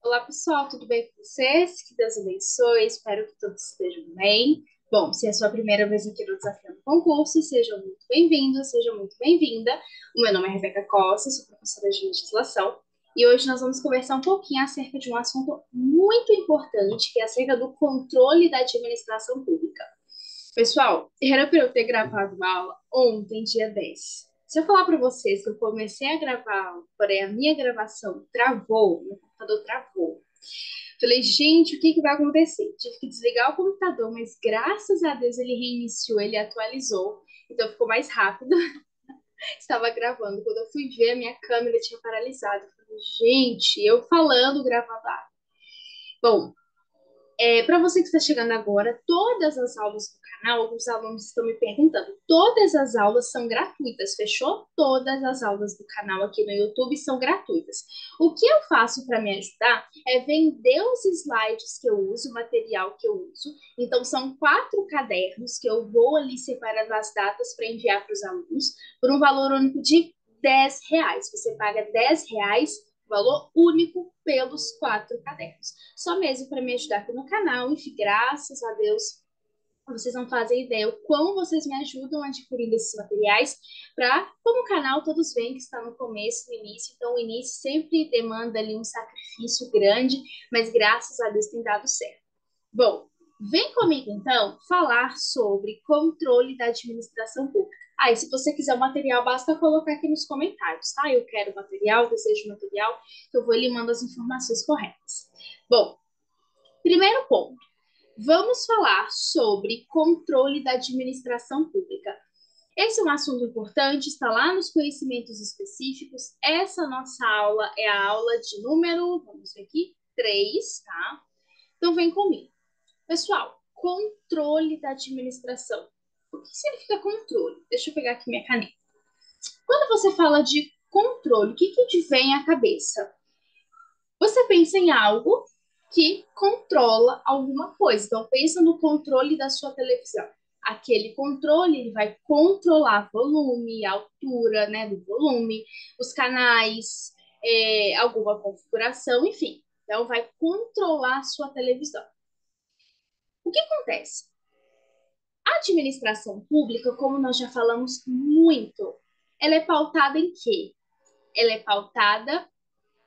Olá, pessoal, tudo bem com vocês? Que Deus abençoe, espero que todos estejam bem. Bom, se é a sua primeira vez aqui no Desafiando Concurso, sejam muito bem-vindos, seja muito bem-vinda. O meu nome é Rebeca Costa, sou professora de legislação, e hoje nós vamos conversar um pouquinho acerca de um assunto muito importante, que é acerca do controle da administração pública. Pessoal, era para eu ter gravado uma aula ontem, dia 10. Se eu falar para vocês que eu comecei a gravar, porém a minha gravação travou, meu computador travou. Falei, gente, o que que vai acontecer? Tive que desligar o computador, mas graças a Deus ele reiniciou, ele atualizou, então ficou mais rápido. Estava gravando. Quando eu fui ver, a minha câmera tinha paralisado. Eu falei, gente, eu falando, gravando. Bom, para você que está chegando agora, todas as aulas do canal, alguns alunos estão me perguntando, todas as aulas são gratuitas, fechou? Todas as aulas do canal aqui no YouTube são gratuitas. O que eu faço para me ajudar é vender os slides que eu uso, o material que eu uso. Então, são 4 cadernos que eu vou ali separando as datas para enviar para os alunos por um valor único de R$ 10. Você paga R$ 10, valor único pelos 4 cadernos. Só mesmo para me ajudar aqui no canal. Enfim, graças a Deus, vocês não fazem ideia o quão vocês me ajudam adquirindo esses materiais. Para, como o canal, todos veem que está no começo, no início. Então, o início sempre demanda ali um sacrifício grande, mas graças a Deus tem dado certo. Bom, vem comigo então falar sobre controle da administração pública. E se você quiser o material, basta colocar aqui nos comentários, tá? Eu quero material, desejo material, que eu vou lhe mandar as informações corretas. Bom, primeiro ponto, vamos falar sobre controle da administração pública. Esse é um assunto importante, está lá nos conhecimentos específicos. Essa nossa aula é a aula de número, vamos ver aqui, 3, tá? Então vem comigo. Pessoal, controle da administração. O que significa controle? Deixa eu pegar aqui minha caneta. Quando você fala de controle, o que que te vem à cabeça? Você pensa em algo que controla alguma coisa. Então, pensa no controle da sua televisão. Aquele controle ele vai controlar volume, altura, né, do volume, os canais, alguma configuração, enfim. Então, vai controlar a sua televisão. O que acontece? A administração pública, como nós já falamos muito, ela é pautada em quê? Ela é pautada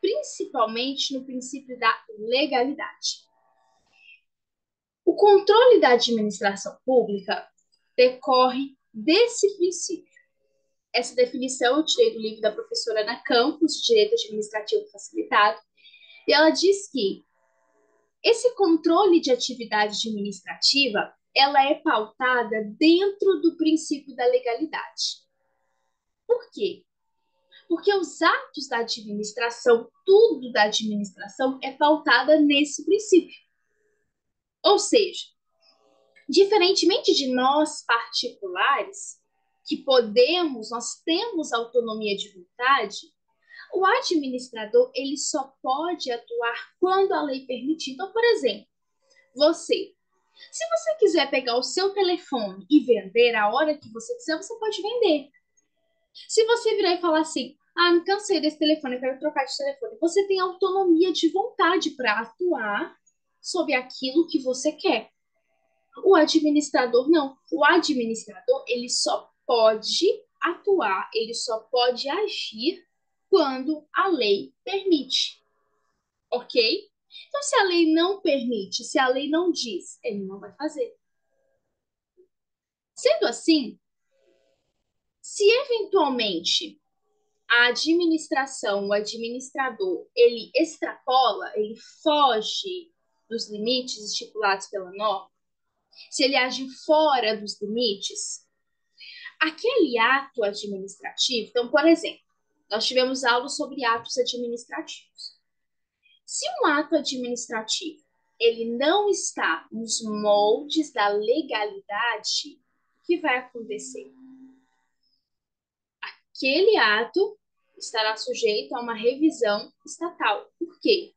principalmente no princípio da legalidade. O controle da administração pública decorre desse princípio. Essa definição eu tirei do livro da professora Ana Campos, de Direito Administrativo Facilitado, e ela diz que esse controle de atividade administrativa ela é pautada dentro do princípio da legalidade. Por quê? Porque os atos da administração, tudo da administração é pautada nesse princípio. Ou seja, diferentemente de nós particulares, que podemos, nós temos autonomia de vontade, o administrador ele só pode atuar quando a lei permitir. Então, por exemplo, você, se você quiser pegar o seu telefone e vender a hora que você quiser, você pode vender. Se você virar e falar assim, me cansei desse telefone, eu quero trocar de telefone, você tem autonomia de vontade para atuar sobre aquilo que você quer. O administrador não. O administrador, ele só pode atuar, ele só pode agir quando a lei permite, ok? Então, se a lei não permite, se a lei não diz, ele não vai fazer. Sendo assim, se eventualmente a administração, o administrador, ele extrapola, ele foge dos limites estipulados pela norma, se ele age fora dos limites, aquele ato administrativo, então, por exemplo, nós tivemos aula sobre atos administrativos. Se um ato administrativo ele não está nos moldes da legalidade, o que vai acontecer? Aquele ato estará sujeito a uma revisão estatal. Por quê?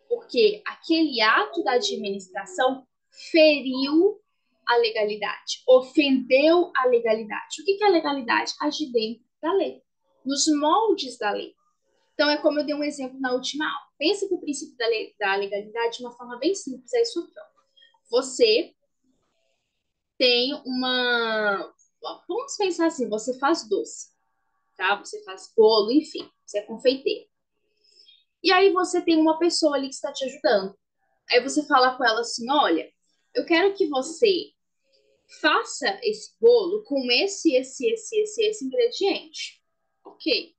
Porque aquele ato da administração feriu a legalidade, ofendeu a legalidade. O que é a legalidade? Agir dentro da lei, nos moldes da lei. Então, é como eu dei um exemplo na última aula. Pensa que o princípio da legalidade de uma forma bem simples é isso aqui, ó. Você tem uma... Vamos pensar assim, você faz doce, tá? Você faz bolo, enfim, você é confeiteiro. E aí você tem uma pessoa ali que está te ajudando. Aí você fala com ela assim, olha, eu quero que você faça esse bolo com esse ingrediente. Ok.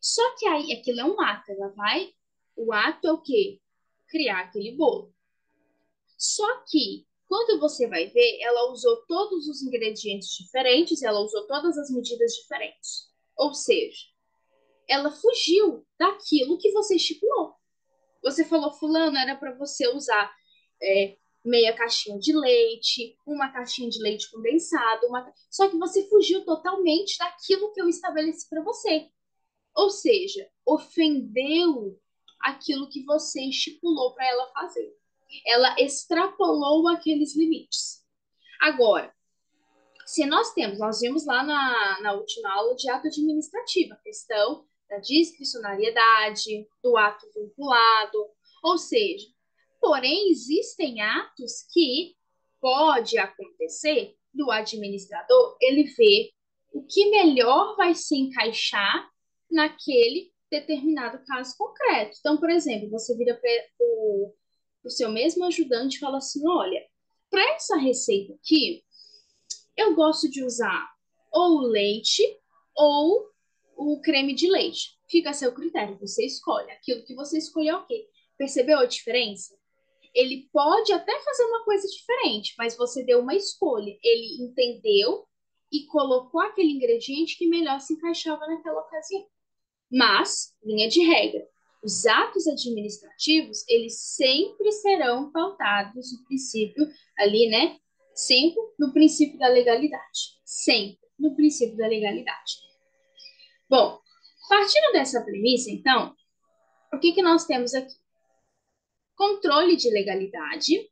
Só que aí aquilo é um ato, ela vai. O ato é o quê? Criar aquele bolo. Só que quando você vai ver, ela usou todos os ingredientes diferentes, ela usou todas as medidas diferentes. Ou seja, ela fugiu daquilo que você estipulou. Você falou, fulano, era para você usar meia caixinha de leite, uma caixinha de leite condensado, só que você fugiu totalmente daquilo que eu estabeleci para você. Ou seja, ofendeu aquilo que você estipulou para ela fazer. Ela extrapolou aqueles limites. Agora, se nós vimos lá na última aula de ato administrativo, a questão da discricionariedade, do ato vinculado, ou seja, porém, existem atos que pode acontecer do administrador ele ver o que melhor vai se encaixar naquele determinado caso concreto. Então, por exemplo, você vira para o seu mesmo ajudante e fala assim: olha, para essa receita aqui, eu gosto de usar ou o leite ou o creme de leite. Fica a seu critério, você escolhe. Aquilo que você escolheu, ok. Percebeu a diferença? Ele pode até fazer uma coisa diferente, mas você deu uma escolha. Ele entendeu e colocou aquele ingrediente que melhor se encaixava naquela ocasião. Mas, linha de regra, os atos administrativos, eles sempre serão pautados no princípio ali, né? Sempre no princípio da legalidade. Sempre no princípio da legalidade. Bom, partindo dessa premissa, então, o que que nós temos aqui? Controle de legalidade.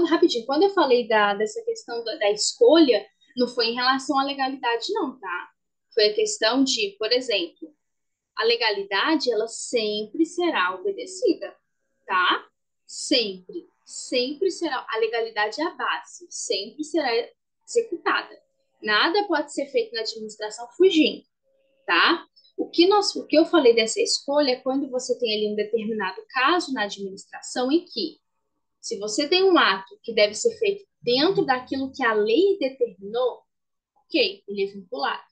Rapidinho, quando eu falei dessa questão da escolha, não foi em relação à legalidade, não, tá? Foi a questão de, por exemplo, a legalidade, ela sempre será obedecida, tá? Sempre, sempre será. A legalidade é a base, sempre será executada. Nada pode ser feito na administração fugindo, tá? O que eu falei dessa escolha é quando você tem ali um determinado caso na administração em que, se você tem um ato que deve ser feito dentro daquilo que a lei determinou, ok, ele é vinculado.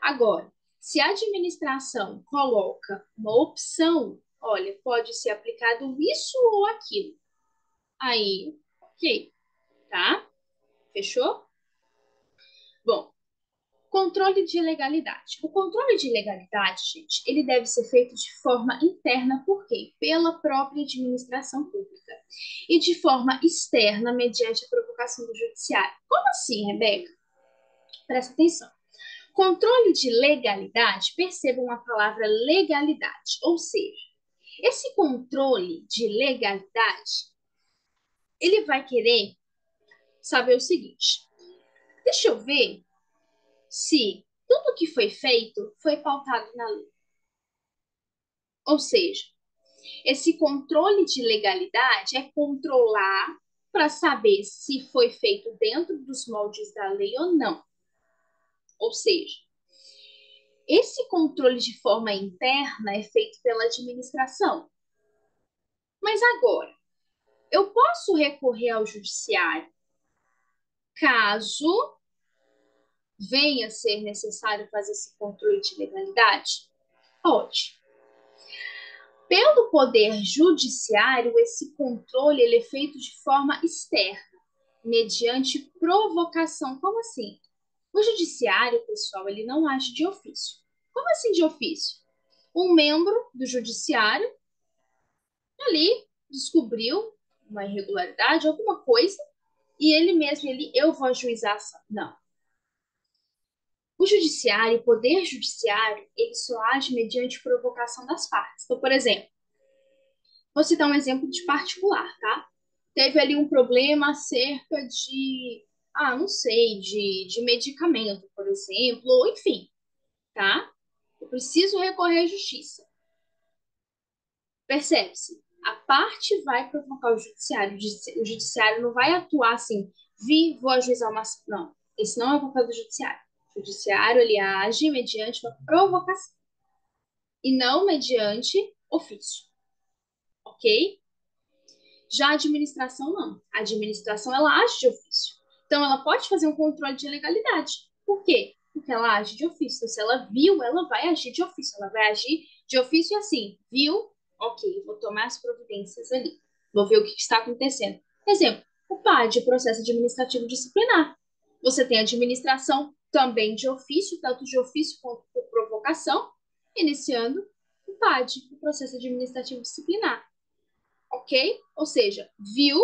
Agora, se a administração coloca uma opção, olha, pode ser aplicado isso ou aquilo. Aí, ok, tá? Fechou? Bom, controle de legalidade. O controle de legalidade, gente, ele deve ser feito de forma interna, por quê? Pela própria administração pública. E de forma externa, mediante a provocação do judiciário. Como assim, Rebeca? Presta atenção. Controle de legalidade, percebam a palavra legalidade, ou seja, esse controle de legalidade, ele vai querer saber o seguinte: deixa eu ver se tudo que foi feito foi pautado na lei. Ou seja, esse controle de legalidade é controlar para saber se foi feito dentro dos moldes da lei ou não. Ou seja, esse controle de forma interna é feito pela administração. Mas agora, eu posso recorrer ao judiciário caso venha a ser necessário fazer esse controle de legalidade? Pode. Pelo poder judiciário, esse controle ele é feito de forma externa, mediante provocação. Como assim? O judiciário, pessoal, ele não age de ofício. Como assim de ofício? Um membro do judiciário ali descobriu uma irregularidade, alguma coisa, e ele mesmo, eu vou ajuizar a ação. Não. O judiciário, o poder judiciário, ele só age mediante provocação das partes. Então, por exemplo, vou citar um exemplo de particular, tá? Teve ali um problema acerca de, não sei, de medicamento, por exemplo, ou enfim, tá? Eu preciso recorrer à justiça. Percebe-se? A parte vai provocar o judiciário. O judiciário não vai atuar assim, vou ajuizar uma ação. Não, esse não é o papel do judiciário. O judiciário, ele age mediante uma provocação e não mediante ofício, ok? Já a administração, não. A administração, ela age de ofício. Então, ela pode fazer um controle de legalidade. Por quê? Porque ela age de ofício. Então, se ela viu, ela vai agir de ofício. Ela vai agir de ofício assim. Viu? Ok, vou tomar as providências ali. Vou ver o que está acontecendo. Exemplo, o PAD, processo administrativo disciplinar. Você tem administração também de ofício, tanto de ofício quanto por provocação, iniciando o PAD, o processo administrativo disciplinar, ok? Ou seja, viu,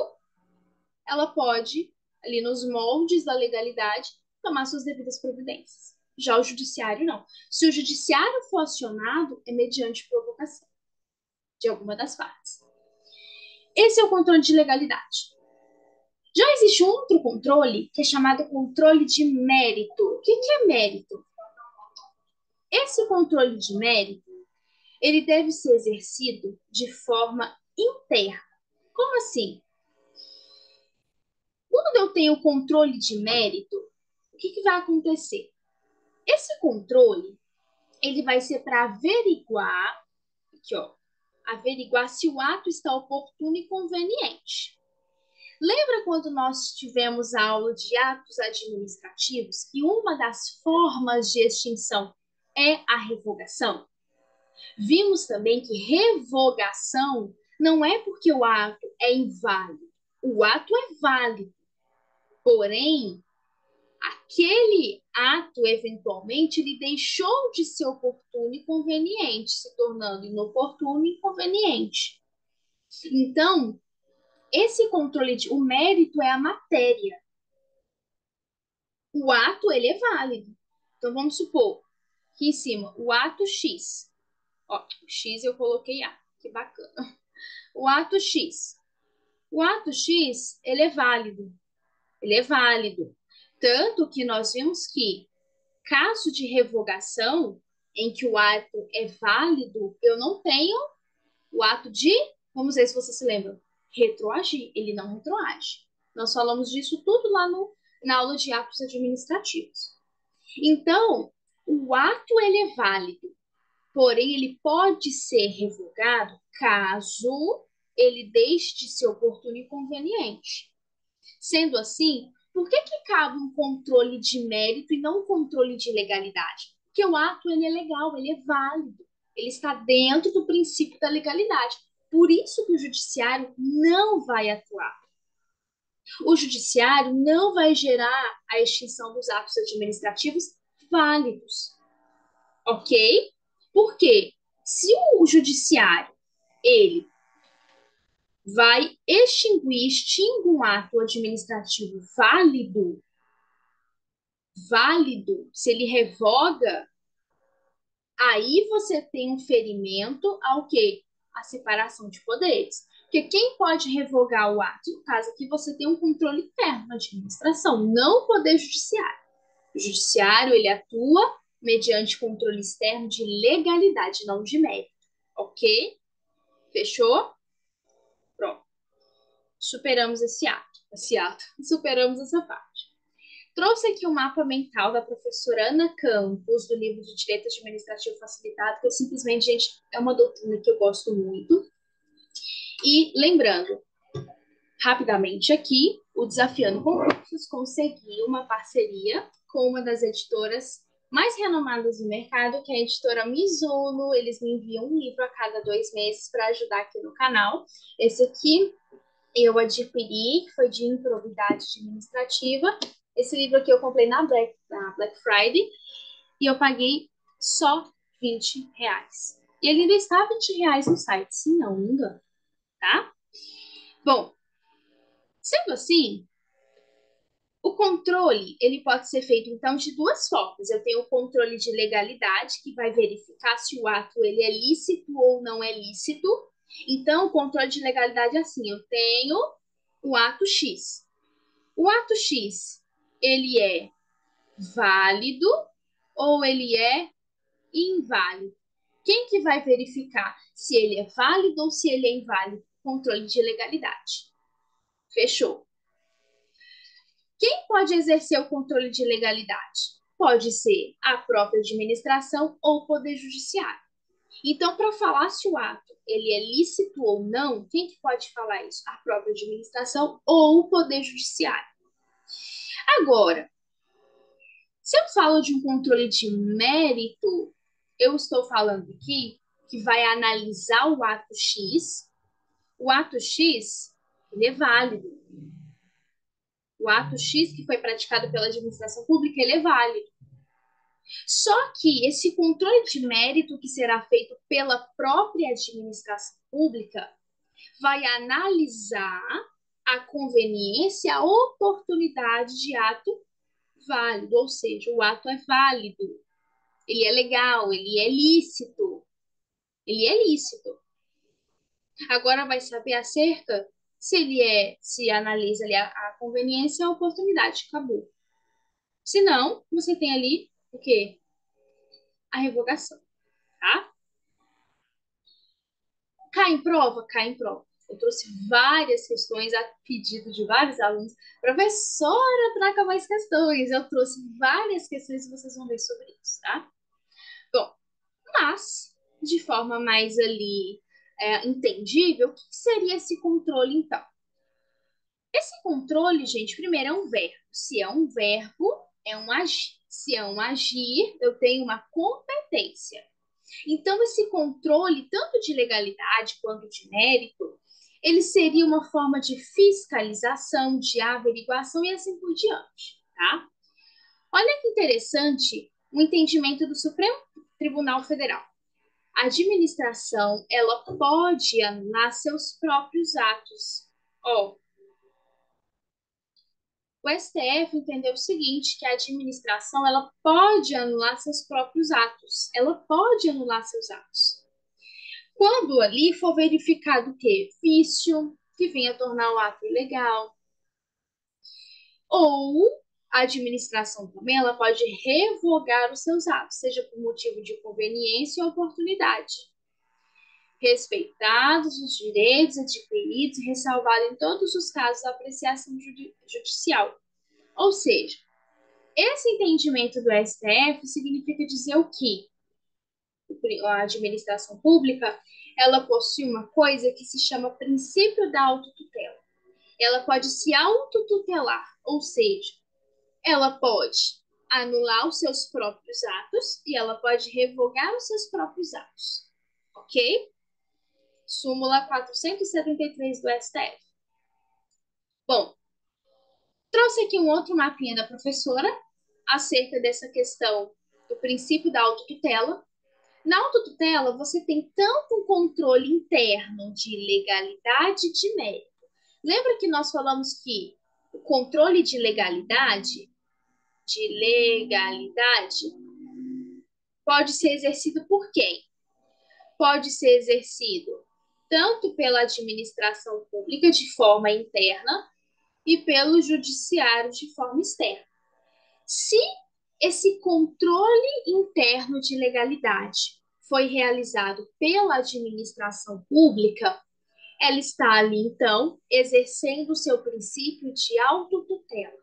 ela pode, ali nos moldes da legalidade, tomar suas devidas providências. Já o judiciário, não. Se o judiciário for acionado, é mediante provocação de alguma das partes. Esse é o controle de legalidade. Já existe um outro controle, que é chamado controle de mérito. O que é mérito? Esse controle de mérito, ele deve ser exercido de forma interna. Como assim? Quando eu tenho controle de mérito, o que vai acontecer? Esse controle, ele vai ser para averiguar, aqui ó, averiguar se o ato está oportuno e conveniente. Lembra quando nós tivemos a aula de atos administrativos, que uma das formas de extinção é a revogação? Vimos também que revogação não é porque o ato é inválido. O ato é válido, porém, aquele ato, eventualmente, ele deixou de ser oportuno e conveniente, se tornando inoportuno e inconveniente. Então, esse controle, o mérito é a matéria. O ato, ele é válido. Então, vamos supor que em cima, o ato X. Ó, o X eu coloquei A, que bacana. O ato X. O ato X, ele é válido. Ele é válido. Tanto que nós vimos que caso de revogação, em que o ato é válido, eu não tenho o ato de, vamos ver se você se lembra, retroagir. Ele não retroage. Nós falamos disso tudo lá na aula de atos administrativos. Então, o ato ele é válido, porém ele pode ser revogado caso ele deixe de ser oportuno e conveniente. Sendo assim, por que cabe um controle de mérito e não um controle de legalidade? Porque o ato ele é legal, ele é válido, ele está dentro do princípio da legalidade. Por isso que o judiciário não vai atuar. O judiciário não vai gerar a extinção dos atos administrativos válidos, ok? Porque se o judiciário ele vai extingue um ato administrativo válido, se ele revoga, aí você tem um ferimento ao quê? A separação de poderes. Porque quem pode revogar o ato? No caso aqui, você tem um controle interno na administração, não o poder judiciário. O judiciário, ele atua mediante controle externo de legalidade, não de mérito. Ok? Fechou? Pronto. Superamos esse ato. Superamos essa parte. Trouxe aqui um mapa mental da professora Ana Campos, do livro de Direito Administrativo Facilitado, que eu simplesmente, gente, é uma doutrina que eu gosto muito. E lembrando, rapidamente aqui, o Desafiando Concursos conseguiu uma parceria com uma das editoras mais renomadas do mercado, que é a editora Mizuno. Eles me enviam um livro a cada 2 meses para ajudar aqui no canal. Esse aqui eu adquiri, que foi de improbidade administrativa. Esse livro aqui eu comprei na Black Friday e eu paguei só R$ 20. E ele ainda está R$ 20 no site, se não me engano, tá? Bom, sendo assim, o controle, ele pode ser feito, então, de duas formas. Eu tenho o controle de legalidade, que vai verificar se o ato ele é lícito ou não é lícito. Então, o controle de legalidade é assim, eu tenho o ato X. O ato X, ele é válido ou ele é inválido? Quem que vai verificar se ele é válido ou se ele é inválido? Controle de legalidade. Fechou. Quem pode exercer o controle de legalidade? Pode ser a própria administração ou o poder judiciário. Então, para falar se o ato ele é lícito ou não, quem que pode falar isso? A própria administração ou o poder judiciário. Agora, se eu falo de um controle de mérito, eu estou falando aqui que vai analisar o ato X. O ato X, ele é válido. O ato X que foi praticado pela administração pública, ele é válido. Só que esse controle de mérito que será feito pela própria administração pública vai analisar a conveniência, a oportunidade de ato válido, ou seja, o ato é válido, ele é legal, ele é lícito, ele é lícito. Agora vai saber acerca se se analisa ali a conveniência e a oportunidade, acabou. Se não, você tem ali o quê? A revogação, tá? Cai em prova? Cai em prova. Eu trouxe várias questões a pedido de vários alunos. Professora, traga mais questões. Eu trouxe várias questões e vocês vão ver sobre isso, tá? Bom, mas, de forma mais ali entendível, o que seria esse controle, então? Esse controle, gente, primeiro é um verbo. Se é um verbo, é um agir. Se é um agir, eu tenho uma competência. Então, esse controle, tanto de legalidade quanto de mérito, ele seria uma forma de fiscalização, de averiguação e assim por diante, tá? Olha que interessante o entendimento do Supremo Tribunal Federal. A administração, ela pode anular seus próprios atos. Ó, o STF entendeu o seguinte, que a administração, ela pode anular seus próprios atos. Ela pode anular seus atos. Quando ali for verificado o quê? Vício, que venha tornar o ato ilegal, ou a administração também ela pode revogar os seus atos, seja por motivo de conveniência ou oportunidade, respeitados os direitos adquiridos e ressalvado em todos os casos a apreciação judicial. Ou seja, esse entendimento do STF significa dizer o quê? A administração pública, ela possui uma coisa que se chama princípio da autotutela. Ela pode se autotutelar, ou seja, ela pode anular os seus próprios atos e ela pode revogar os seus próprios atos. Ok? Súmula 473 do STF. Bom, trouxe aqui um outro mapinha da professora acerca dessa questão do princípio da autotutela. Na autotutela, você tem tanto um controle interno de legalidade e de mérito. Lembra que nós falamos que o controle de legalidade pode ser exercido por quem? Pode ser exercido tanto pela administração pública de forma interna e pelo judiciário de forma externa. Se esse controle interno de legalidade foi realizado pela administração pública, ela está ali, então, exercendo o seu princípio de autotutela.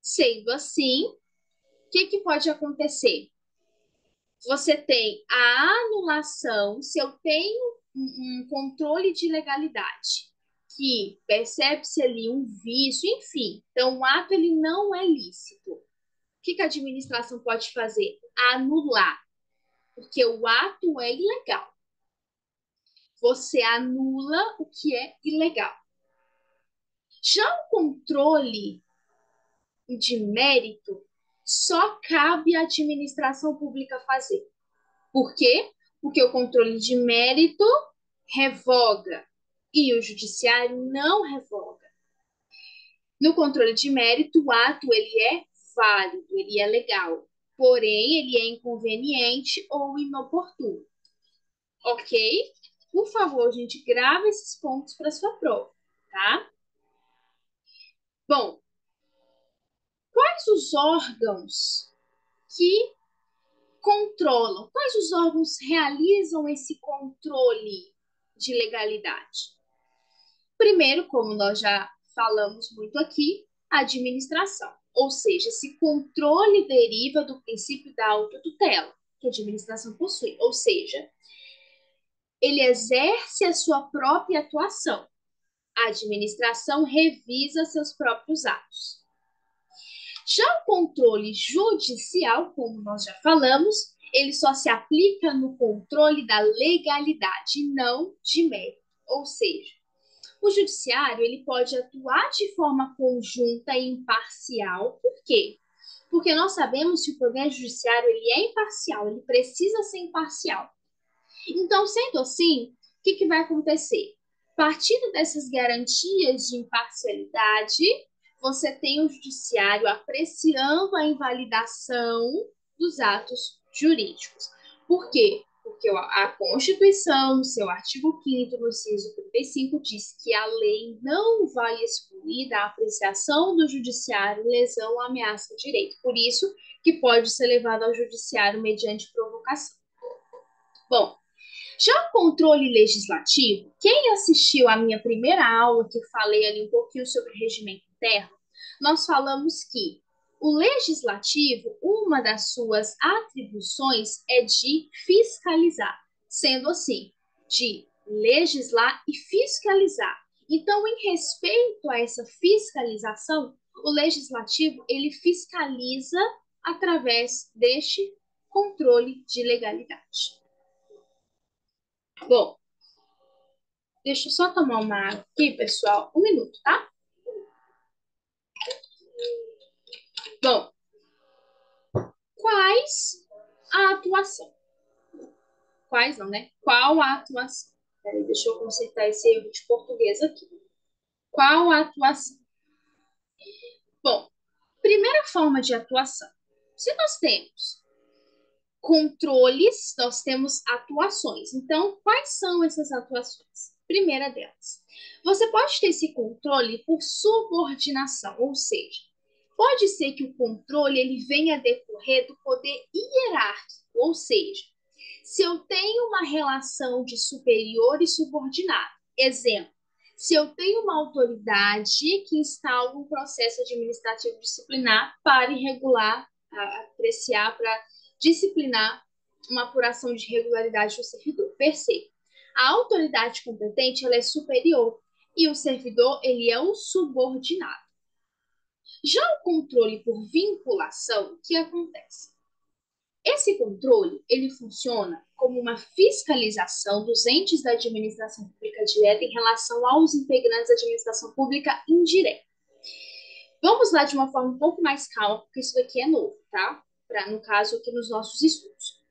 Sendo assim, o que pode acontecer? Você tem a anulação, se eu tenho um controle de legalidade, que percebe-se ali um vício, enfim, então o ato ele não é lícito. O que a administração pode fazer? Anular, porque o ato é ilegal. Você anula o que é ilegal. Já o controle de mérito só cabe à administração pública fazer. Por quê? Porque o controle de mérito revoga e o judiciário não revoga. No controle de mérito, o ato ele é válido, ele é legal, porém ele é inconveniente ou inoportuno. Ok? Por favor, gente, grava esses pontos para sua prova, tá? Bom, quais os órgãos que controlam? Quais os órgãos realizam esse controle de legalidade? Primeiro, como nós já falamos muito aqui, a administração. Ou seja, esse controle deriva do princípio da autotutela que a administração possui. Ou seja, ele exerce a sua própria atuação. A administração revisa seus próprios atos. Já o controle judicial, como nós já falamos, ele só se aplica no controle da legalidade, não de mérito. Ou seja, o judiciário ele pode atuar de forma conjunta e imparcial. Por quê? Porque nós sabemos que o poder judiciário ele é imparcial, ele precisa ser imparcial. Então, sendo assim, o que vai acontecer? Partindo dessas garantias de imparcialidade, você tem o judiciário apreciando a invalidação dos atos jurídicos. Por quê? Porque a Constituição, no seu artigo 5º, no inciso 35, diz que a lei não vai excluir da apreciação do judiciário lesão ou ameaça de direito. Por isso que pode ser levado ao judiciário mediante provocação. Bom, já o controle legislativo, quem assistiu à minha primeira aula, que eu falei ali um pouquinho sobre regimento interno, nós falamos que o legislativo, uma das suas atribuições é de fiscalizar, sendo assim, de legislar e fiscalizar. Então, em respeito a essa fiscalização, o legislativo ele fiscaliza através deste controle de legalidade. Bom, deixa eu só tomar uma água aqui, pessoal. Um minuto, tá? Bom, quais a atuação? Quais não, né? Qual a atuação? Peraí, deixa eu consertar esse erro de português aqui. Qual a atuação? Bom, primeira forma de atuação. Se nós temos controles, nós temos atuações. Então, quais são essas atuações? Primeira delas, você pode ter esse controle por subordinação, ou seja, pode ser que o controle ele venha a decorrer do poder hierárquico, ou seja, se eu tenho uma relação de superior e subordinado, exemplo, se eu tenho uma autoridade que instala um processo administrativo disciplinar para irregular, apreciar, para disciplinar uma apuração de irregularidade do servidor. Perceba, a autoridade competente ela é superior e o servidor ele é um subordinado. Já o controle por vinculação, o que acontece? Esse controle, ele funciona como uma fiscalização dos entes da administração pública direta em relação aos integrantes da administração pública indireta. Vamos lá de uma forma um pouco mais calma, porque isso daqui é novo, tá? No caso aqui nos nossos estudos.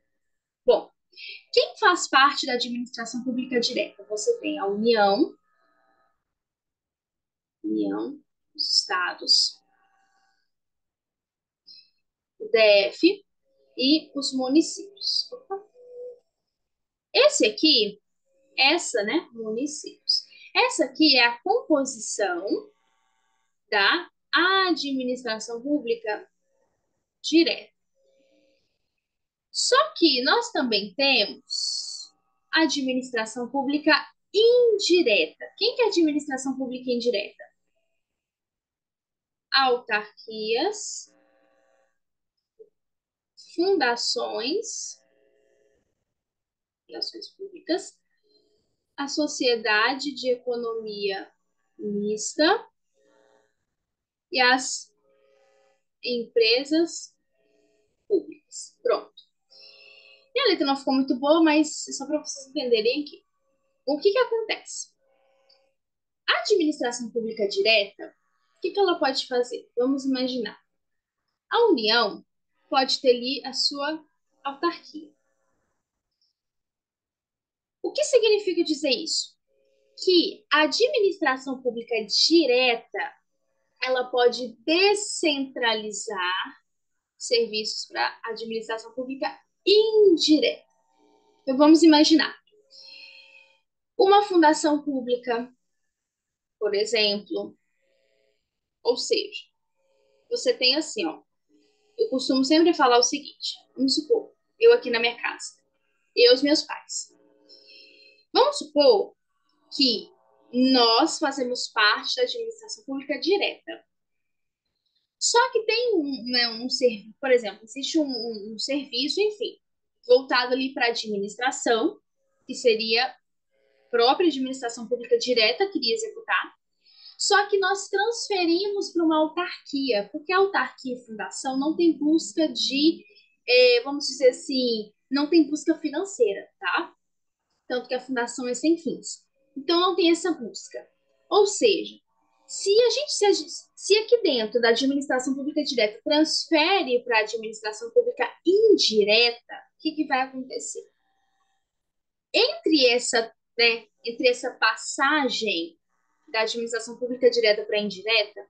Bom, quem faz parte da administração pública direta? Você tem a União, os estados, o DF e os municípios. Esse aqui, essa, né, municípios. Essa aqui é a composição da administração pública direta. Só que nós também temos administração pública indireta. Quem que é administração pública indireta? Autarquias, fundações públicas, a sociedade de economia mista e as empresas públicas. Pronto. E a letra não ficou muito boa, mas só para vocês entenderem aqui. O que acontece? A administração pública direta, o que ela pode fazer? Vamos imaginar. A União pode ter ali a sua autarquia. O que significa dizer isso? Que a administração pública direta ela pode descentralizar serviços para a administração pública indireta. Então, vamos imaginar uma fundação pública, por exemplo, ou seja, você tem assim, ó, eu costumo sempre falar o seguinte, vamos supor, Eu aqui na minha casa. Eu e os meus pais. Vamos supor que nós fazemos parte da administração pública direta. Só que tem um serviço, por exemplo, existe um serviço, enfim, voltado ali para a administração, que seria a própria administração pública direta que iria executar. Só que nós transferimos para uma autarquia, porque a autarquia e fundação não tem busca de, vamos dizer assim, não tem busca financeira, tá? Tanto que a fundação é sem fins. Então não tem essa busca. Ou seja, se aqui dentro da administração pública direta transfere para a administração pública indireta, o que vai acontecer? Entre essa passagem da administração pública direta para indireta,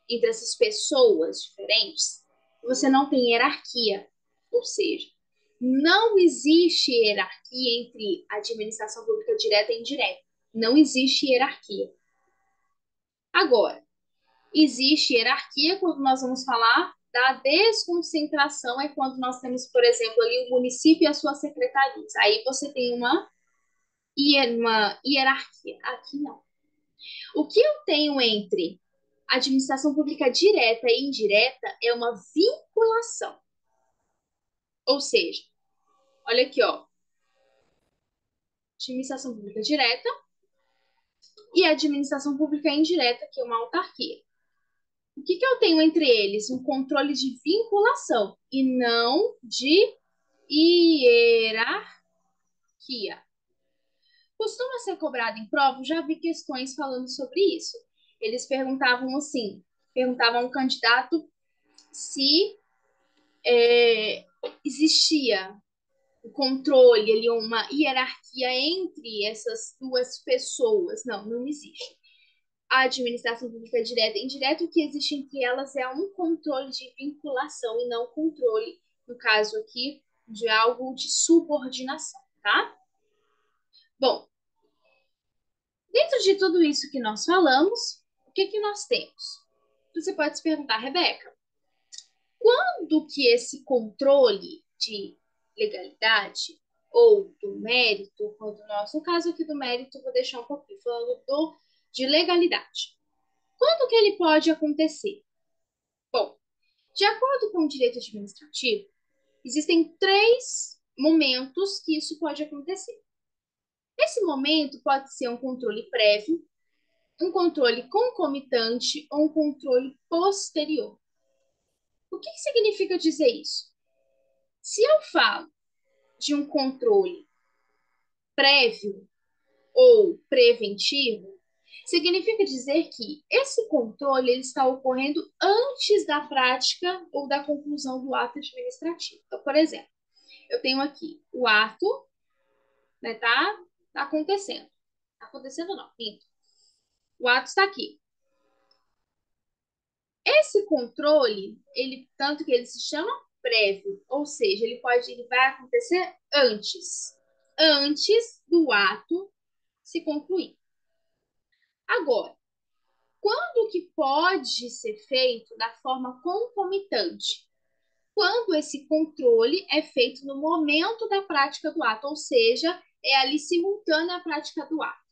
entre essas pessoas diferentes, você não tem hierarquia. Ou seja, não existe hierarquia entre administração pública direta e indireta. Não existe hierarquia. Agora, existe hierarquia quando nós vamos falar da desconcentração, é quando nós temos, por exemplo, ali o município e as suas secretarias. Aí você tem uma hierarquia. Aqui não. O que eu tenho entre administração pública direta e indireta é uma vinculação. Ou seja, olha aqui, ó, administração pública direta e administração pública indireta, que é uma autarquia. O que eu tenho entre eles? Um controle de vinculação e não de hierarquia. Costuma ser cobrado em prova, eu já vi questões falando sobre isso. Eles perguntavam assim, perguntavam ao candidato se existia o controle, ali, uma hierarquia entre essas duas pessoas. Não, não existe. A administração pública direta e indireta, o que existe entre elas é um controle de vinculação e não controle, no caso aqui, de algo de subordinação, tá? Bom, dentro de tudo isso que nós falamos, o que nós temos? Você pode se perguntar, Rebeca, quando que esse controle de legalidade ou do mérito, quando nós, no caso aqui do mérito, vou deixar um pouquinho falando de legalidade. Quando que ele pode acontecer? Bom, de acordo com o direito administrativo, existem três momentos que isso pode acontecer. Esse momento pode ser um controle prévio, um controle concomitante ou um controle posterior. O que significa dizer isso? Se eu falo de um controle prévio ou preventivo, significa dizer que esse controle ele está ocorrendo antes da prática ou da conclusão do ato administrativo. Então, por exemplo, eu tenho aqui o ato, né, tá acontecendo. Tá acontecendo não, minto. O ato está aqui. Esse controle, ele tanto que ele se chama prévio, ou seja, ele vai acontecer antes do ato se concluir. Agora, quando que pode ser feito da forma concomitante? Quando esse controle é feito no momento da prática do ato, ou seja, é ali simultânea à prática do ato.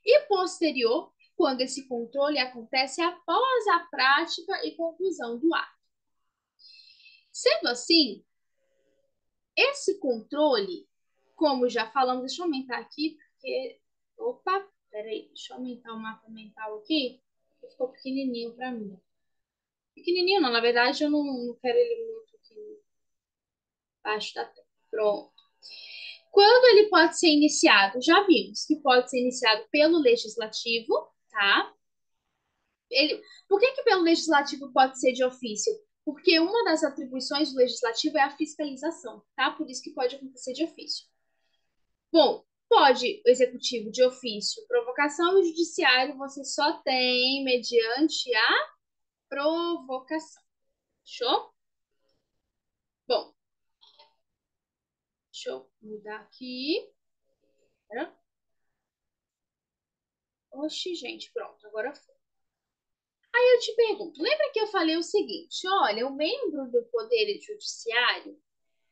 E posterior, quando esse controle acontece após a prática e conclusão do ato. Sendo assim, esse controle, como já falamos, deixa eu aumentar aqui, porque. Opa, peraí, deixa eu aumentar o mapa mental aqui, que ficou pequenininho para mim. Pequenininho não, na verdade eu não quero ele muito aqui embaixo da tela. Pronto. Quando ele pode ser iniciado? Já vimos que pode ser iniciado pelo legislativo, tá? Por que pelo legislativo pode ser de ofício? Porque uma das atribuições do legislativo é a fiscalização, tá? Por isso que pode acontecer de ofício. Bom, pode o executivo de ofício, provocação, e o judiciário você só tem mediante a provocação. Fechou? Bom, deixa eu mudar aqui. Oxi, gente, pronto, agora foi. Aí eu te pergunto, lembra que eu falei o seguinte, olha, o membro do Poder Judiciário,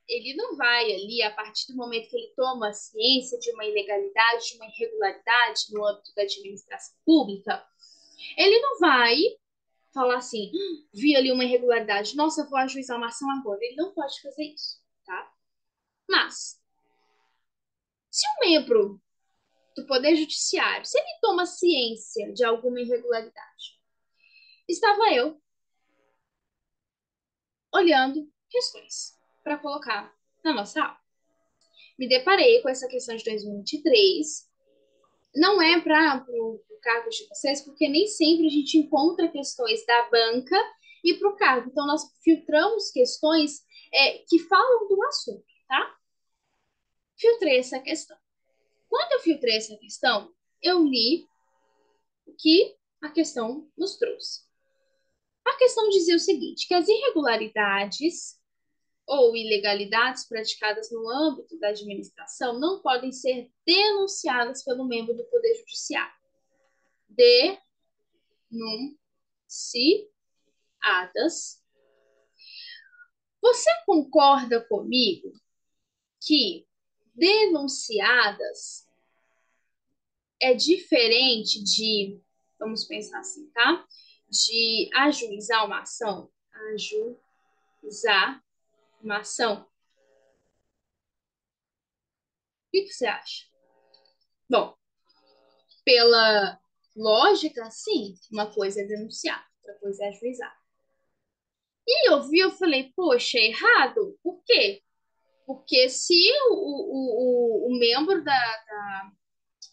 Ele não vai ali, a partir do momento que ele toma ciência de uma ilegalidade, de uma irregularidade no âmbito da administração pública, ele não vai falar assim, vi ali uma irregularidade, nossa, vou ajuizar uma ação agora. Ele não pode fazer isso, tá? Mas, se um membro do Poder Judiciário, se ele toma ciência de alguma irregularidade, estava eu olhando questões para colocar na nossa aula. Me deparei com essa questão de 2023. Não é para o cargo de vocês, porque nem sempre a gente encontra questões da banca e para o cargo. Então, nós filtramos questões que falam do assunto, tá? Filtrei essa questão. Quando eu filtrei essa questão, eu li o que a questão nos trouxe. A questão dizia o seguinte, que as irregularidades ou ilegalidades praticadas no âmbito da administração não podem ser denunciadas pelo membro do Poder Judiciário. Denunciadas. Você concorda comigo que denunciadas é diferente de, vamos pensar assim, tá? De ajuizar uma ação? Ajuizar uma ação. O que você acha? Bom, pela lógica, sim, uma coisa é denunciar, outra coisa é ajuizar. E eu vi, eu falei, poxa, é errado. Por quê? Porque se o membro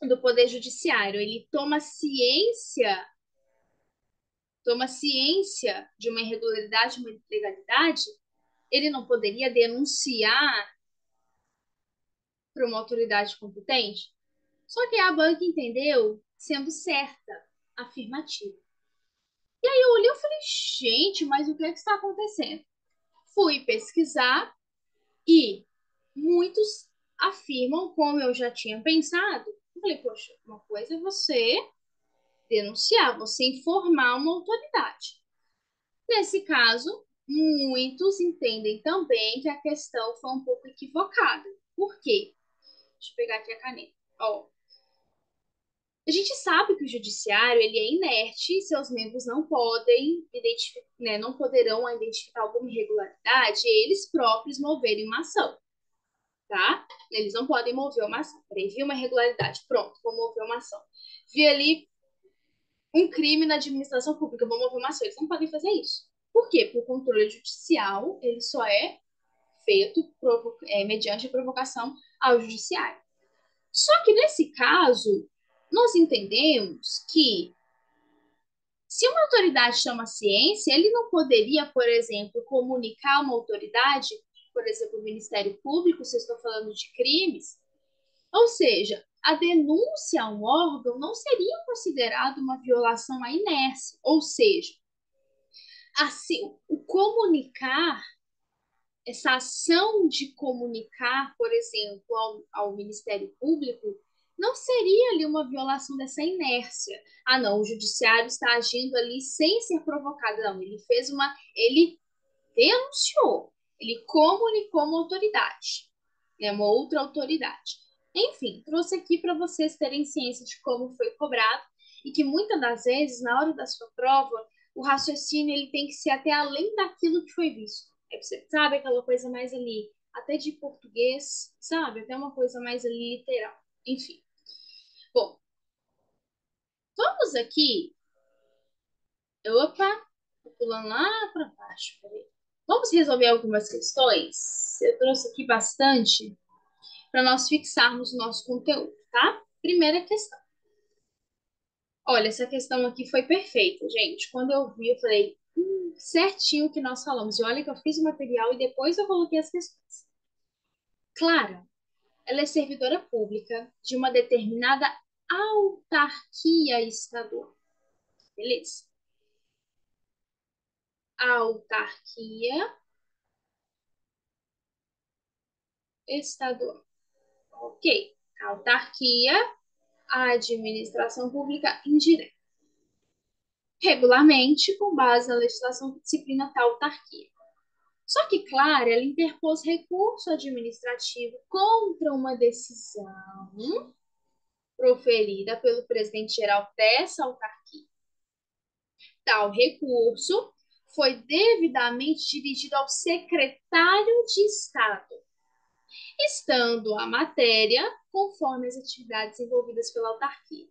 do Poder Judiciário ele toma ciência de uma irregularidade, uma ilegalidade, ele não poderia denunciar para uma autoridade competente? Só que a banca entendeu sendo certa, afirmativa. E aí eu olhei e falei, gente, mas o que é que está acontecendo? Fui pesquisar e muitos afirmam, como eu já tinha pensado. Eu falei, poxa, uma coisa é você denunciar, você informar uma autoridade. Nesse caso, muitos entendem também que a questão foi um pouco equivocada. Por quê? Deixa eu pegar aqui a caneta. Ó, a gente sabe que o judiciário ele é inerte e seus membros não podem identificar, né, não poderão identificar alguma irregularidade e eles próprios moverem uma ação, tá? Eles não podem mover uma ação. Peraí, vi uma irregularidade, pronto, vou mover uma ação. Vi ali um crime na administração pública, vou mover uma ação. Eles não podem fazer isso. Por quê? Porque o controle judicial ele só é feito mediante provocação ao judiciário. Só que nesse caso, nós entendemos que se uma autoridade chama ciência, ele não poderia, por exemplo, comunicar a uma autoridade, por exemplo, o Ministério Público, se eu estou falando de crimes, ou seja, a denúncia a um órgão não seria considerada uma violação à inércia, ou seja, assim, o comunicar, essa ação de comunicar, por exemplo, ao Ministério Público, não seria ali uma violação dessa inércia. Ah, não, o judiciário está agindo ali sem ser provocado. Não, ele denunciou, ele comunicou uma autoridade, né, uma outra autoridade. Enfim, trouxe aqui para vocês terem ciência de como foi cobrado e que muitas das vezes, na hora da sua prova, o raciocínio ele tem que ser até além daquilo que foi visto. É, você sabe aquela coisa mais ali, até de português, sabe? Até uma coisa mais ali literal. Enfim. Bom, vamos aqui. Opa, tô pulando lá para baixo. Peraí. Vamos resolver algumas questões. Eu trouxe aqui bastante para nós fixarmos o nosso conteúdo, tá? Primeira questão. Olha, essa questão aqui foi perfeita, gente. Quando eu vi, eu falei, certinho o que nós falamos. E olha que eu fiz o material e depois eu coloquei as questões. Clara, ela é servidora pública de uma determinada autarquia estadual. Beleza? Autarquia estadual. Ok. Autarquia, a administração pública indireta. Regularmente, com base na legislação que disciplina tal autarquia. Só que Clara, ela interpôs recurso administrativo contra uma decisão proferida pelo presidente-geral dessa autarquia. Tal recurso foi devidamente dirigido ao secretário de Estado, estando a matéria conforme as atividades envolvidas pela autarquia.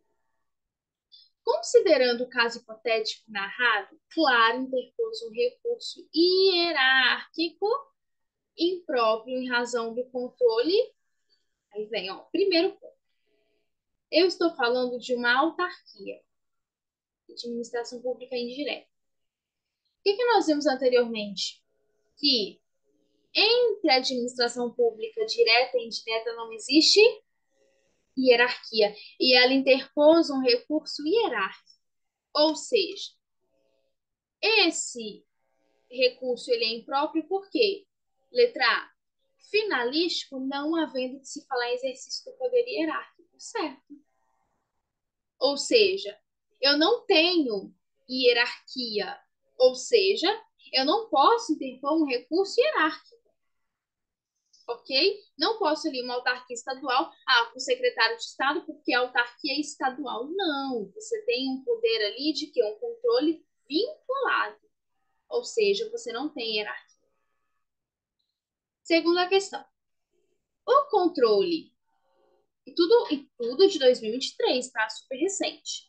Considerando o caso hipotético narrado, Clara interpôs um recurso hierárquico impróprio em razão do controle. Aí vem, ó, primeiro ponto. Eu estou falando de uma autarquia, de administração pública indireta. O que nós vimos anteriormente? Que entre a administração pública direta e indireta não existe hierarquia. E ela interpôs um recurso hierárquico. Ou seja, esse recurso ele é impróprio por quê? Letra A. Finalístico, não havendo de se falar em exercício do poder hierárquico, certo? Ou seja, eu não tenho hierarquia, ou seja, eu não posso interpor um recurso hierárquico, ok? Não posso ali uma autarquia estadual, o secretário de Estado, porque a autarquia é estadual. Não, você tem um poder ali de que um controle vinculado, ou seja, você não tem hierarquia. Segunda questão, o controle, e tudo de 2023, tá? Super recente.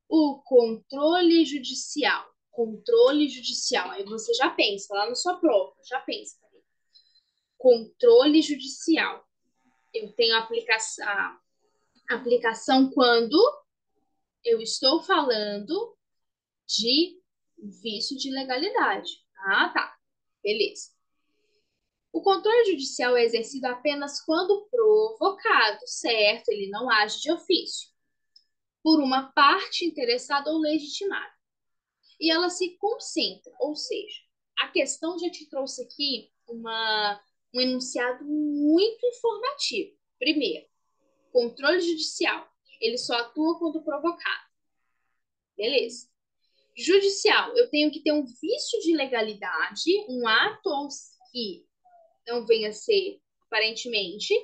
O controle judicial. Controle judicial. Aí você já pensa lá na sua prova, já pensa. Controle judicial. Eu tenho a aplicação quando eu estou falando de vício de legalidade. Ah, tá. Beleza. O controle judicial é exercido apenas quando provocado, certo? Ele não age de ofício, por uma parte interessada ou legitimada. E ela se concentra, ou seja, a questão já te trouxe aqui um enunciado muito informativo. Primeiro, controle judicial, ele só atua quando provocado. Beleza. Judicial, eu tenho que ter um vício de legalidade, um ato que não venha a ser, aparentemente,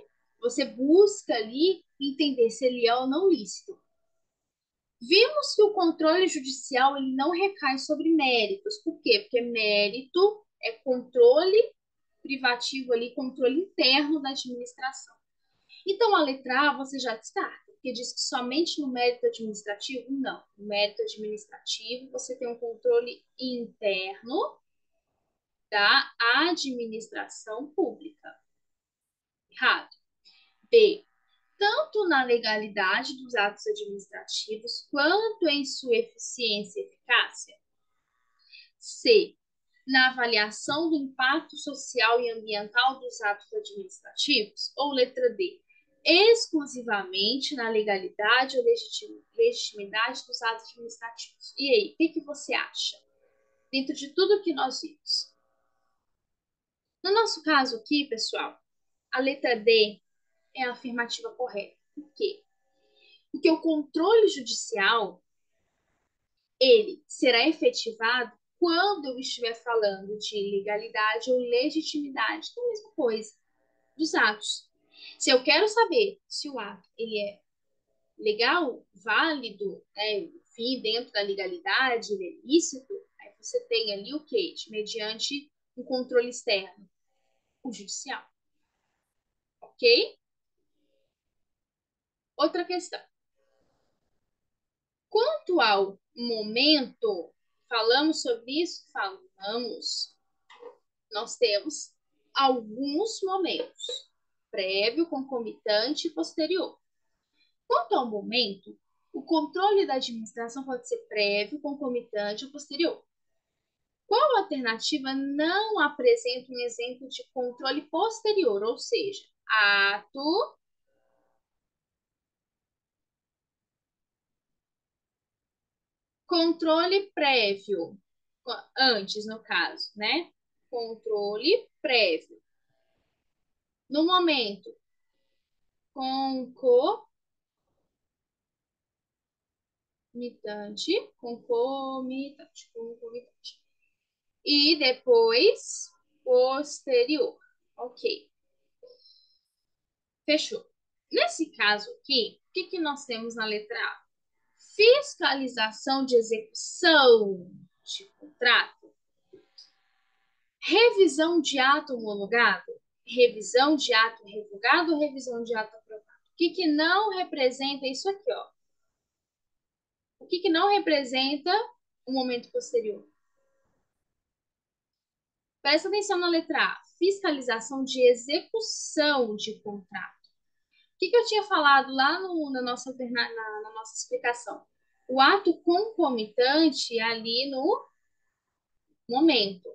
você busca ali entender se ele é ou não lícito. Vimos que o controle judicial ele não recai sobre méritos. Por quê? Porque mérito é controle privativo ali, controle interno da administração. Então, a letra A você já descarta, porque diz que somente no mérito administrativo? Não. No mérito administrativo, você tem um controle interno da administração pública. Errado. B. Tanto na legalidade dos atos administrativos, quanto em sua eficiência e eficácia. C. Na avaliação do impacto social e ambiental dos atos administrativos. Ou letra D. Exclusivamente na legalidade ou legitimidade dos atos administrativos. E aí, o que você acha? Dentro de tudo que nós vimos. No nosso caso aqui, pessoal, a letra D é a afirmativa correta. Por quê? Porque o controle judicial, ele será efetivado quando eu estiver falando de legalidade ou legitimidade, que é a mesma coisa, dos atos. Se eu quero saber se o ato ele é legal, válido, né, enfim, dentro da legalidade, ele é lícito, aí você tem ali o quê? Mediante um controle externo, o judicial. Ok? Outra questão. Quanto ao momento, falamos sobre isso? Falamos. Nós temos alguns momentos, prévio, concomitante e posterior. Quanto ao momento, o controle da administração pode ser prévio, concomitante ou posterior. Qual alternativa não apresenta um exemplo de controle posterior, ou seja, ato controle prévio, antes no caso, né? Controle prévio. No momento, concomitante. E depois, posterior. Ok, fechou. Nesse caso aqui, o que que nós temos na letra A? Fiscalização de execução de contrato, revisão de ato homologado, revisão de ato revogado, revisão de ato aprovado. O que que não representa isso aqui, ó? O que que não representa o momento posterior? Presta atenção na letra A. Fiscalização de execução de contrato. O que que eu tinha falado lá na nossa, na nossa explicação? O ato concomitante é ali no momento.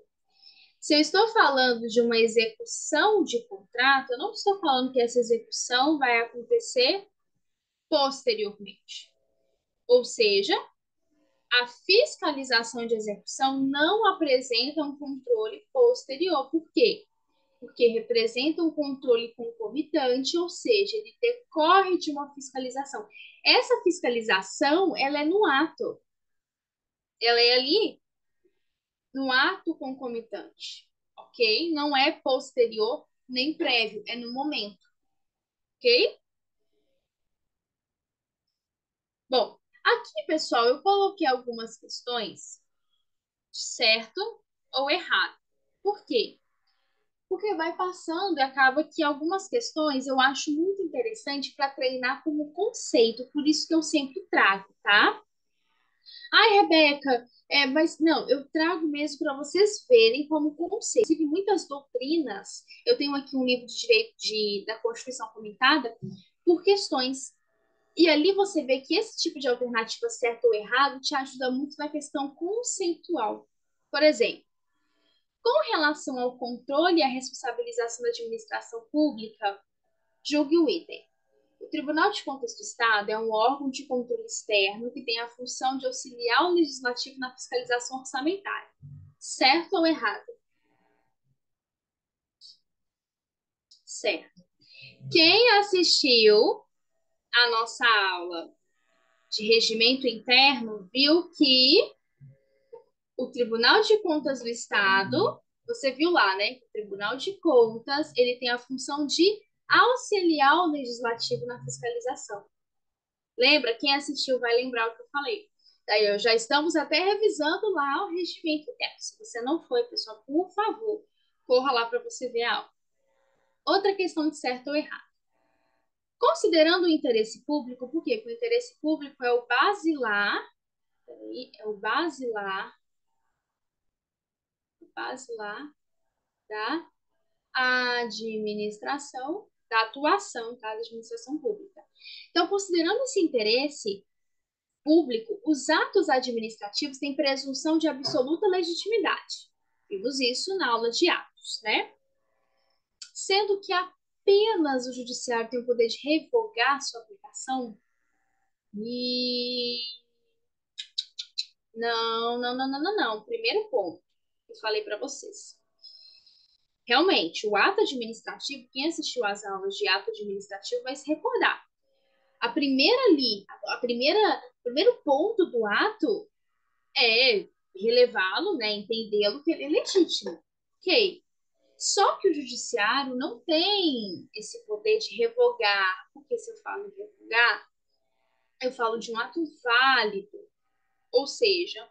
Se eu estou falando de uma execução de contrato, eu não estou falando que essa execução vai acontecer posteriormente. Ou seja, a fiscalização de execução não apresenta um controle posterior. Por quê? Porque representa um controle concomitante, ou seja, ele decorre de uma fiscalização. Essa fiscalização, ela é no ato. Ela é ali no ato concomitante, ok? Não é posterior nem prévio, é no momento, ok? Bom, aqui, pessoal, eu coloquei algumas questões certo ou errado. Por quê? Porque vai passando e acaba que algumas questões eu acho muito interessante para treinar como conceito, por isso que eu sempre trago, tá? Ai, Rebeca, mas não, eu trago mesmo para vocês verem como conceito. Tive muitas doutrinas, eu tenho aqui um livro de direito da Constituição comentada por questões. E ali você vê que esse tipo de alternativa certo ou errado te ajuda muito na questão conceitual. Por exemplo, com relação ao controle e à responsabilização da administração pública, julgue o item. O Tribunal de Contas do Estado é um órgão de controle externo que tem a função de auxiliar o legislativo na fiscalização orçamentária. Certo ou errado? Certo. Quem assistiu à nossa aula de regimento interno viu que o Tribunal de Contas do Estado, você viu lá, né? O Tribunal de Contas, ele tem a função de auxiliar o legislativo na fiscalização. Lembra? Quem assistiu vai lembrar o que eu falei. Daí já estamos até revisando lá o regimento interno. Se você não foi, pessoal, por favor, corra lá para você ver a aula. Outra questão de certo ou errado. Considerando o interesse público, por quê? Porque o interesse público é o basilar, é o basilar da administração, da atuação, tá? Da administração pública. Então, considerando esse interesse público, os atos administrativos têm presunção de absoluta legitimidade. Vimos isso na aula de atos, né? Sendo que apenas o judiciário tem o poder de revogar sua aplicação. E não, não, não, não, não, não. Primeiro ponto que eu falei para vocês. Realmente, o ato administrativo, quem assistiu às aulas de ato administrativo vai se recordar. A primeira ali, o primeiro ponto do ato é relevá-lo, né, entendê-lo que ele é legítimo. Ok. Só que o judiciário não tem esse poder de revogar. Porque se eu falo em revogar, eu falo de um ato válido. Ou seja,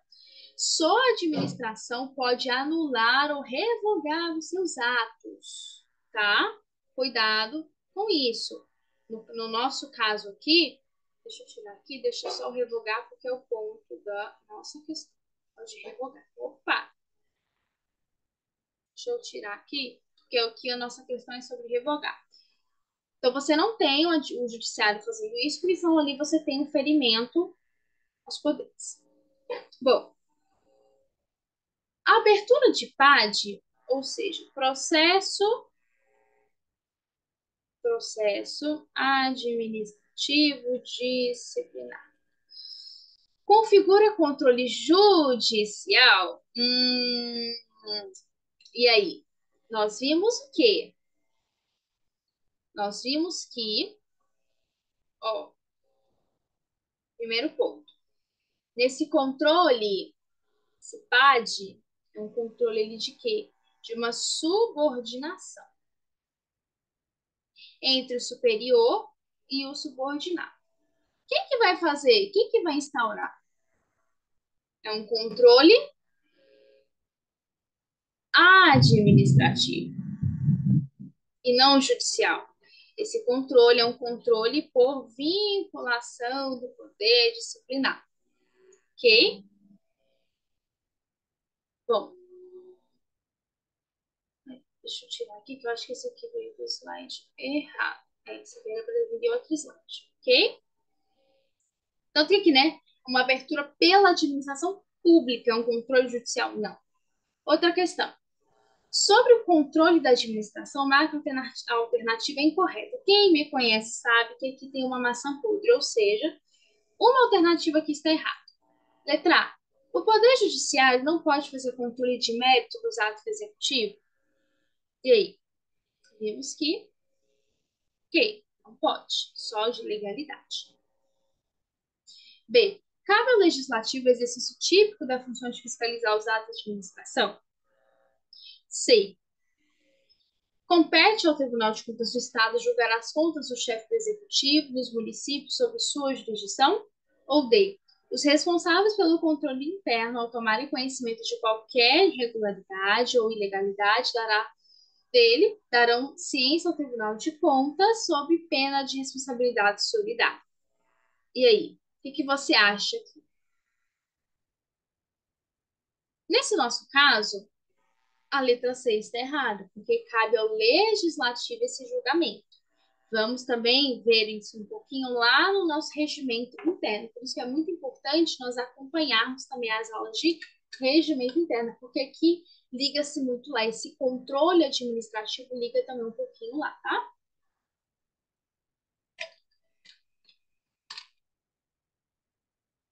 só a administração pode anular ou revogar os seus atos, tá? Cuidado com isso. No nosso caso aqui, deixa eu tirar aqui, deixa eu só revogar, porque é o ponto da nossa questão. Pode revogar. Opa! Deixa eu tirar aqui, porque aqui a nossa questão é sobre revogar. Então, você não tem o judiciário fazendo isso, porque senão ali você tem um ferimento aos poderes. Bom, a abertura de PAD, ou seja, processo administrativo disciplinar. Configura controle judicial? E aí? Nós vimos que, ó, primeiro ponto, nesse controle, esse PAD, é um controle de quê? De uma subordinação entre o superior e o subordinado. Quem que vai fazer? Quem que vai instaurar? É um controle administrativo e não judicial. Esse controle é um controle por vinculação do poder disciplinar. Ok? Bom, deixa eu tirar aqui, que eu acho que esse aqui veio do slide errado. Esse veio para outro slide. Ok? Então tem aqui, né? Uma abertura pela administração pública, um controle judicial? Não. Outra questão. Sobre o controle da administração, a alternativa é incorreta. Quem me conhece sabe que aqui tem uma maçã podre, ou seja, uma alternativa que está errada. Letra A. O Poder Judiciário não pode fazer controle de mérito dos atos executivos? E aí? Vimos que não pode, só de legalidade. B. Cabe ao Legislativo o exercício típico da função de fiscalizar os atos de administração? C. Compete ao Tribunal de Contas do Estado julgar as contas do chefe do Executivo dos municípios sob sua jurisdição? Ou D. Os responsáveis pelo controle interno, ao tomarem conhecimento de qualquer irregularidade ou ilegalidade, darão ciência ao Tribunal de Contas sob pena de responsabilidade solidária. E aí, o que você acha? Nesse nosso caso, a letra C está errada, porque cabe ao legislativo esse julgamento. Vamos também ver isso um pouquinho lá no nosso regimento interno. Por isso que é muito importante nós acompanharmos também as aulas de regimento interno, porque aqui liga-se muito lá. Esse controle administrativo liga também um pouquinho lá, tá?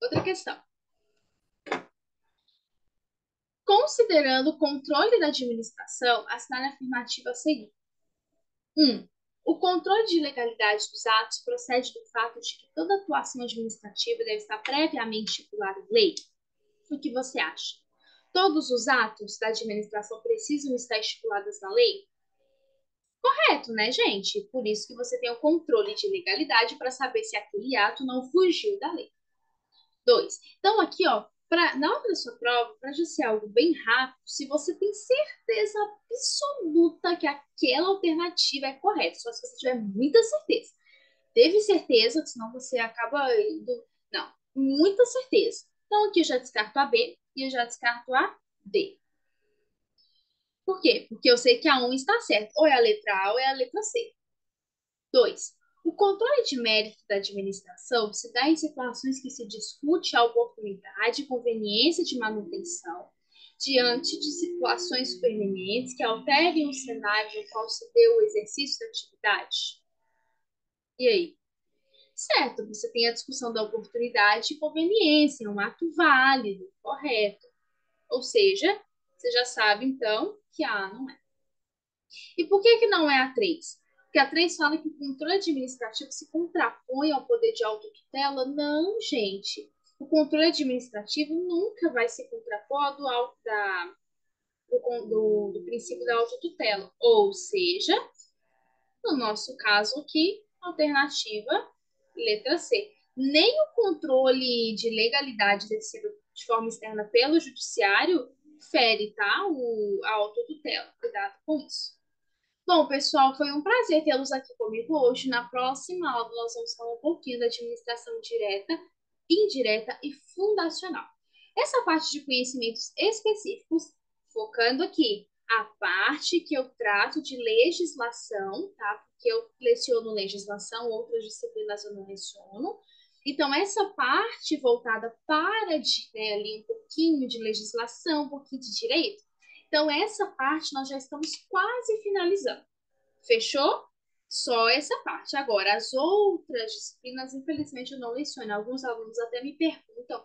Outra questão. Considerando o controle da administração, assinar a afirmativa a seguir. 1. O controle de legalidade dos atos procede do fato de que toda atuação administrativa deve estar previamente estipulada em lei. O que você acha? Todos os atos da administração precisam estar estipulados na lei? Correto, né, gente? Por isso que você tem o controle de legalidade para saber se aquele ato não fugiu da lei. 2. Então, aqui, ó, na hora da sua prova, para já ser algo bem rápido, se você tem certeza absoluta que aquela alternativa é correta, só se você tiver muita certeza. Teve certeza, senão você acaba indo. Não, muita certeza. Então, aqui eu já descarto a B e eu já descarto a D. Por quê? Porque eu sei que a 1 está certa. Ou é a letra A ou é a letra C. 2. O controle de mérito da administração se dá em situações que se discute a oportunidade e conveniência de manutenção diante de situações supervenientes que alterem o cenário no qual se deu o exercício da atividade. E aí? Certo, você tem a discussão da oportunidade e conveniência, é um ato válido, correto. Ou seja, você já sabe, então, que a A não é. E por que não é a 3? Porque a 3 fala que o controle administrativo se contrapõe ao poder de autotutela? Não, gente. O controle administrativo nunca vai se contrapor do princípio da autotutela. Ou seja, no nosso caso aqui, alternativa letra C. Nem o controle de legalidade exercido de forma externa pelo judiciário fere, tá? A autotutela. Cuidado com isso. Bom, pessoal, foi um prazer tê-los aqui comigo hoje. Na próxima aula, nós vamos falar um pouquinho da administração direta, indireta e fundacional. Essa parte de conhecimentos específicos, focando aqui a parte que eu trato de legislação, tá? Porque eu leciono legislação, outras disciplinas eu não leciono. Então, essa parte voltada para, né, ali um pouquinho de legislação, um pouquinho de direito, então, essa parte nós já estamos quase finalizando. Fechou? Só essa parte. Agora, as outras disciplinas, infelizmente, eu não leciono. Alguns alunos até me perguntam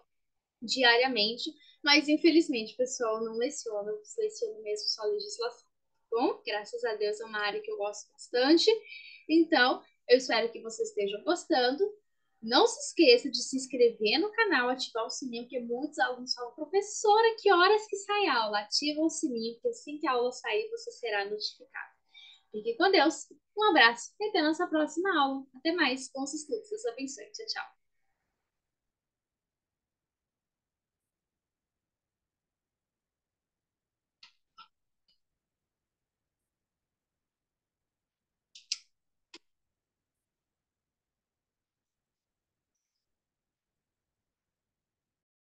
diariamente, mas infelizmente, pessoal, eu não leciono. Eu leciono mesmo só legislação. Bom, graças a Deus é uma área que eu gosto bastante. Então, eu espero que vocês estejam gostando. Não se esqueça de se inscrever no canal, ativar o sininho, porque muitos alunos falam, professora, que horas que sai a aula? Ativa o sininho, porque assim que a aula sair, você será notificado. Fique com Deus, um abraço e até nossa próxima aula. Até mais, bons estudos, Deus abençoe. Tchau, tchau.